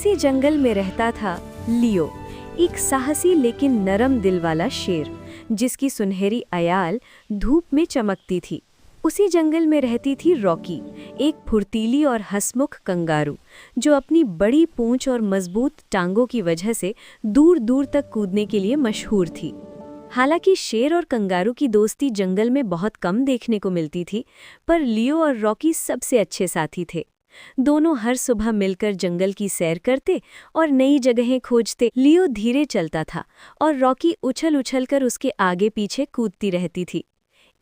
उसी जंगल में रहता था लियो, एक साहसी लेकिन नरम दिल वाला शेर, जिसकी सुनहरी अयाल धूप में चमकती थी। उसी जंगल में रहती थी रॉकी, एक फुर्तीली और हंसमुख कंगारू, जो अपनी बड़ी पूंछ और मजबूत टांगों की वजह से दूर दूर तक कूदने के लिए मशहूर थी। हालांकि शेर और कंगारू की दोस्ती जंगल में बहुत कम देखने को मिलती थी, पर लियो और रॉकी सबसे अच्छे साथी थे। दोनों हर सुबह मिलकर जंगल की सैर करते और नई जगहें खोजते। लियो धीरे चलता था और रॉकी उछल उछलकर उसके आगे पीछे कूदती रहती थी।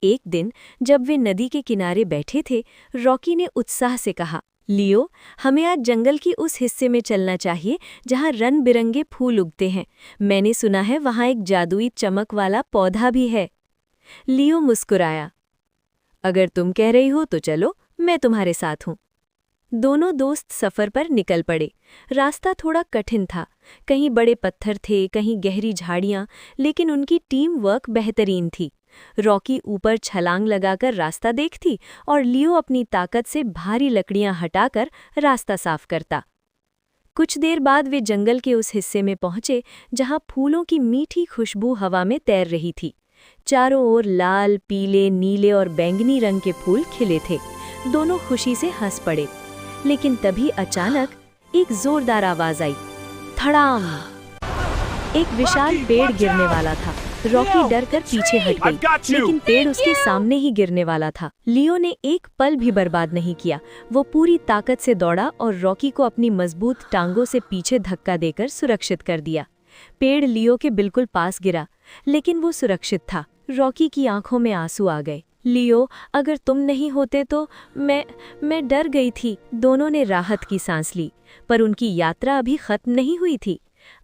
एक दिन जब वे नदी के किनारे बैठे थे, रॉकी ने उत्साह से कहा, लियो, हमें आज जंगल की उस हिस्से में चलना चाहिए जहाँ रंग बिरंगे फूल उगते हैं। मैंने सुना है वहाँ एक जादुई चमक वाला पौधा भी है। लियो मुस्कुराया, अगर तुम कह रही हो तो चलो, मैं तुम्हारे साथ हूँ। दोनों दोस्त सफर पर निकल पड़े। रास्ता थोड़ा कठिन था, कहीं बड़े पत्थर थे, कहीं गहरी झाड़ियाँ, लेकिन उनकी टीम वर्क बेहतरीन थी। रॉकी ऊपर छलांग लगाकर रास्ता देखती और लियो अपनी ताकत से भारी लकड़ियां हटाकर रास्ता साफ करता। कुछ देर बाद वे जंगल के उस हिस्से में पहुंचे जहां फूलों की मीठी खुशबू हवा में तैर रही थी। चारों ओर लाल, पीले, नीले और बैंगनी रंग के फूल खिले थे। दोनों खुशी से हंस पड़े, लेकिन तभी अचानक एक जोरदार आवाज आई, धड़ाम! एक विशाल पेड़ गिरने वाला था। रॉकी डरकर पीछे हट गई, लेकिन पेड़ उसके सामने ही गिरने वाला था। लियो ने एक पल भी बर्बाद नहीं किया। वो पूरी ताकत से दौड़ा और रॉकी को अपनी मजबूत टांगों से पीछे धक्का देकर सुरक्षित कर दिया। पेड़ लियो के बिल्कुल पास गिरा, लेकिन वो सुरक्षित था। रॉकी की आंखों में आंसू आ गए। लियो, अगर तुम नहीं होते तो मैं डर गई थी। दोनों ने राहत की सांस ली, पर उनकी यात्रा अभी खत्म नहीं हुई थी।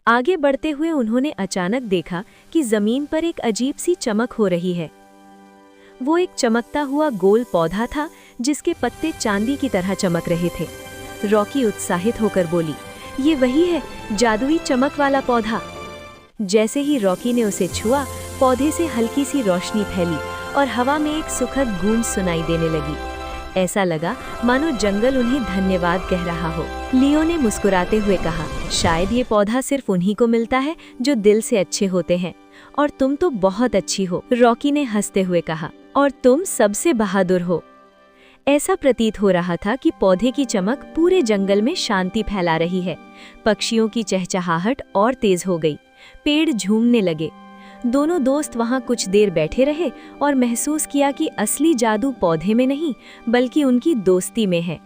आगे बढ़ते हुए उन्होंने अचानक देखा कि जमीन पर एक अजीब सी चमक हो रही है। वो एक चमकता हुआ गोल पौधा था, जिसके पत्ते चांदी की तरह चमक रहे थे। रॉकी उत्साहित होकर बोली, ये वही है, जादुई चमक वाला पौधा। जैसे ही रॉकी ने उसे छुआ, पौधे से हल्की सी रोशनी फैली और हवा में एक सुखद गूंज सुनाई देने लगी। ऐसा लगा मानो जंगल उन्हें धन्यवाद कह रहा हो। लियो ने मुस्कुराते हुए कहा, शायद ये पौधा सिर्फ उन्हीं को मिलता है जो दिल से अच्छे होते हैं, और तुम तो बहुत अच्छी हो। रॉकी ने हंसते हुए कहा, और तुम सबसे बहादुर हो। ऐसा प्रतीत हो रहा था कि पौधे की चमक पूरे जंगल में शांति फैला रही है। पक्षियों की चहचहाहट और तेज हो गई, पेड़ झूमने लगे। दोनों दोस्त वहां कुछ देर बैठे रहे और महसूस किया कि असली जादू पौधे में नहीं, बल्कि उनकी दोस्ती में है।